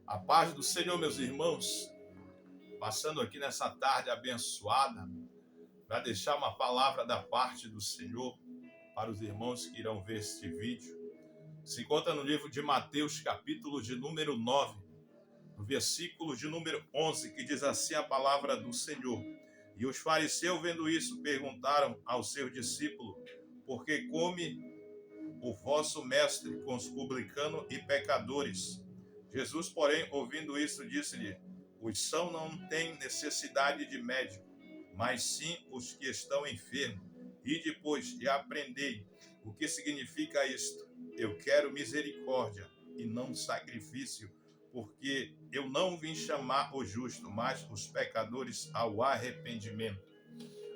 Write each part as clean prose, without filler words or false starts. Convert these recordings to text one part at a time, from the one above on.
A paz do Senhor, meus irmãos, passando aqui nessa tarde abençoada, para deixar uma palavra da parte do Senhor para os irmãos que irão ver este vídeo. Se encontra no livro de Mateus, capítulo de número 9, no versículo de número 11, que diz assim a palavra do Senhor. E os fariseus, vendo isso, perguntaram ao seu discípulo: por que come o vosso mestre com os publicanos e pecadores? Jesus, porém, ouvindo isso, disse-lhe: os sãos não têm necessidade de médico, mas sim os que estão enfermos. E depois, e aprendei o que significa isto: eu quero misericórdia e não sacrifício, porque eu não vim chamar o justo, mas os pecadores ao arrependimento.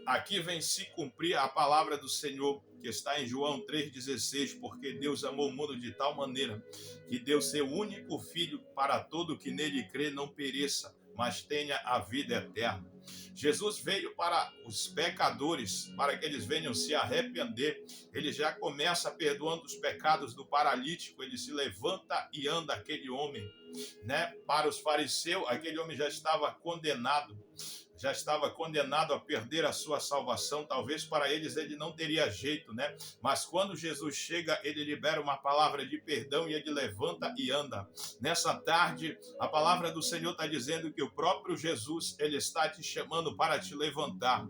Aqui vem se cumprir a palavra do Senhor, que está em João 3,16, porque Deus amou o mundo de tal maneira que deu seu único Filho para todo que nele crê não pereça, mas tenha a vida eterna. Jesus veio para os pecadores, para que eles venham se arrepender. Ele já começa perdoando os pecados do paralítico, ele se levanta e anda, aquele homem, né? Para os fariseus, aquele homem já estava condenado a perder a sua salvação. Talvez para eles ele não teria jeito, né? Mas quando Jesus chega, ele libera uma palavra de perdão e ele levanta e anda. Nessa tarde, a palavra do Senhor está dizendo que o próprio Jesus, ele está te chamando para te levantar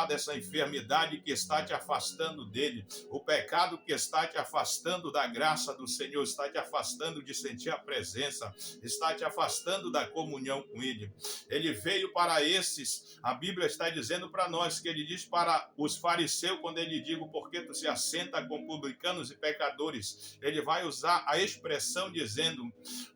dessa enfermidade que está te afastando dele, o pecado que está te afastando da graça do Senhor, está te afastando de sentir a presença, está te afastando da comunhão com ele. Ele veio para esses, a Bíblia está dizendo para nós, que ele diz para os fariseus, quando ele diz: porque tu se assenta com publicanos e pecadores, ele vai usar a expressão dizendo: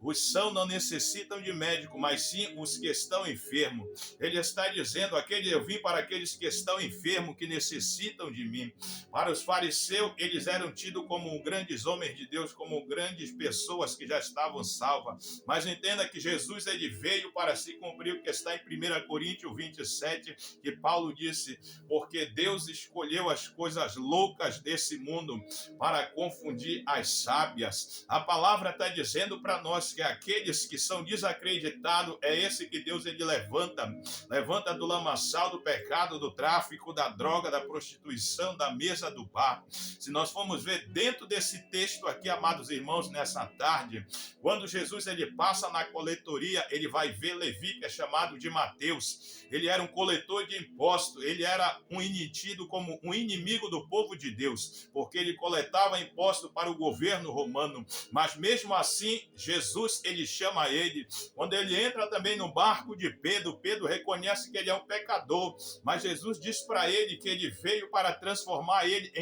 os sãos não necessitam de médico, mas sim os que estão enfermos. Ele está dizendo: eu vim para aqueles que estão enfermos, que necessitam de mim. Para os fariseus, eles eram tidos como grandes homens de Deus, como grandes pessoas que já estavam salvas. Mas entenda que Jesus, ele veio para se cumprir o que está em 1 Coríntios 27, que Paulo disse: porque Deus escolheu as coisas loucas desse mundo para confundir as sábias. A palavra está dizendo para nós que aqueles que são desacreditados, é esse que Deus ele levanta do lamaçal do pecado, do tráfico, da droga, da prostituição, da mesa do bar. Se nós formos ver dentro desse texto aqui, amados irmãos, nessa tarde, quando Jesus ele passa na coletoria, ele vai ver Levi, que é chamado de Mateus. Ele era um coletor de impostos, ele era tido como um inimigo do povo de Deus, porque ele coletava impostos para o governo romano. Mas mesmo assim, Jesus ele chama ele. Quando ele entra também no barco de Pedro, Pedro reconhece que ele é um pecador, mas Jesus diz para ele que ele veio para transformar ele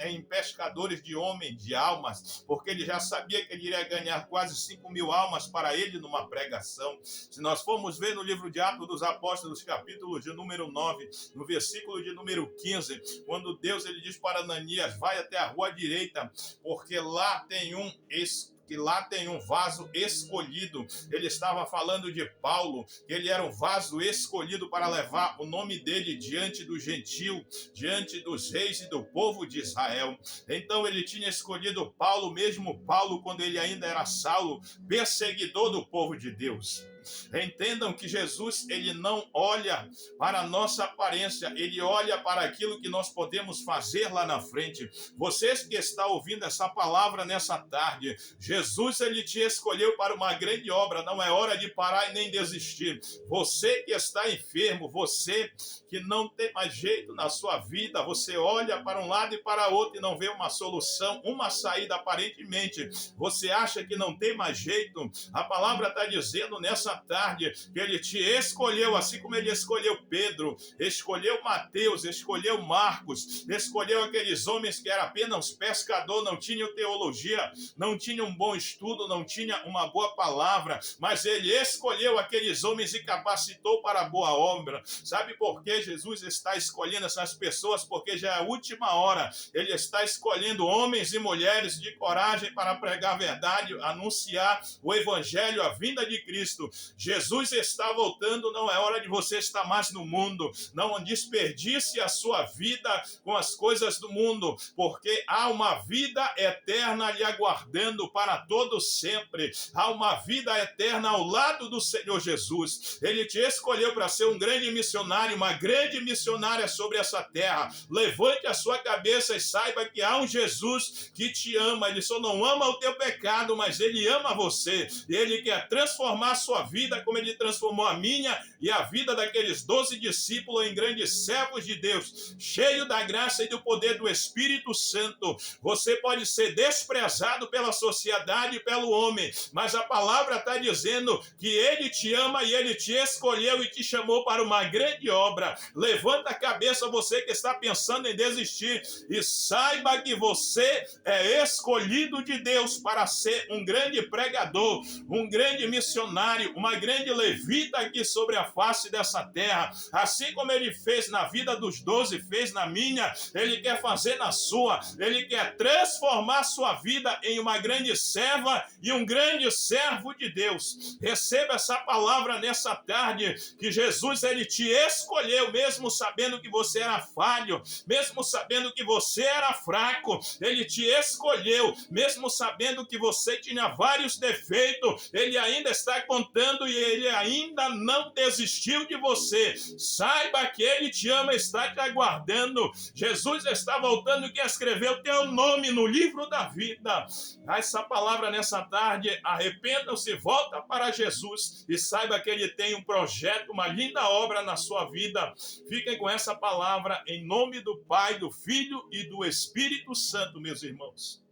em pescadores de homens, de almas, porque ele já sabia que ele iria ganhar quase 5.000 almas para ele numa pregação. Se nós formos ver no livro de Atos dos Apóstolos, capítulo de número 9, no versículo de número 15, quando Deus ele diz para Ananias: vai até a rua direita, porque lá tem um vaso escolhido. Ele estava falando de Paulo, que ele era um vaso escolhido para levar o nome dele diante do gentil, diante dos reis e do povo de Israel. Então ele tinha escolhido Paulo, mesmo Paulo, quando ele ainda era Saulo, perseguidor do povo de Deus. Entendam que Jesus ele não olha para a nossa aparência, ele olha para aquilo que nós podemos fazer lá na frente. Vocês que estão ouvindo essa palavra nessa tarde, Jesus ele te escolheu para uma grande obra, não é hora de parar e nem desistir. Você que está enfermo, você que não tem mais jeito na sua vida, você olha para um lado e para outro e não vê uma solução, uma saída aparentemente, você acha que não tem mais jeito. A palavra está dizendo nessa tarde que ele te escolheu, assim como ele escolheu Pedro, escolheu Mateus, escolheu Marcos, escolheu aqueles homens que eram apenas pescador, não tinham teologia, não tinham um bom estudo, não tinham uma boa palavra, mas ele escolheu aqueles homens e capacitou para a boa obra. Sabe por que Jesus está escolhendo essas pessoas? Porque já é a última hora. Ele está escolhendo homens e mulheres de coragem para pregar a verdade, anunciar o evangelho, a vinda de Cristo. Jesus está voltando, não é hora de você estar mais no mundo. Não desperdice a sua vida com as coisas do mundo, porque há uma vida eterna lhe aguardando para para todo sempre. Há uma vida eterna ao lado do Senhor Jesus. Ele te escolheu para ser um grande missionário, uma grande missionária sobre essa terra. Levante a sua cabeça e saiba que há um Jesus que te ama. Ele só não ama o teu pecado, mas ele ama você. Ele quer transformar a sua vida como ele transformou a minha e a vida daqueles 12 discípulos em grandes servos de Deus, cheio da graça e do poder do Espírito Santo. Você pode ser desprezado pela sociedade e pelo homem, mas a palavra está dizendo que ele te ama e ele te escolheu e te chamou para uma grande obra. Levanta a cabeça, você que está pensando em desistir, e saiba que você é escolhido de Deus para ser um grande pregador, um grande missionário, uma grande levita aqui sobre a face dessa terra. Assim como ele fez na vida dos 12, fez na minha, ele quer fazer na sua. Ele quer transformar a sua vida em uma grande serva e um grande servo de Deus. Receba essa palavra nessa tarde, que Jesus, ele te escolheu, mesmo sabendo que você era falho, mesmo sabendo que você era fraco. Ele te escolheu, mesmo sabendo que você tinha vários defeitos. Ele ainda está contando e ele ainda não desistiu de você. Saiba que ele te ama, está te aguardando. Jesus está voltando e quer escrever o teu nome no livro da vida. Essa palavra nessa tarde: arrependam-se, volta para Jesus e saiba que ele tem um projeto, uma linda obra na sua vida. Fiquem com essa palavra em nome do Pai, do Filho e do Espírito Santo, meus irmãos.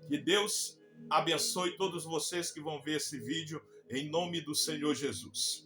Que Deus abençoe todos vocês que vão ver esse vídeo em nome do Senhor Jesus.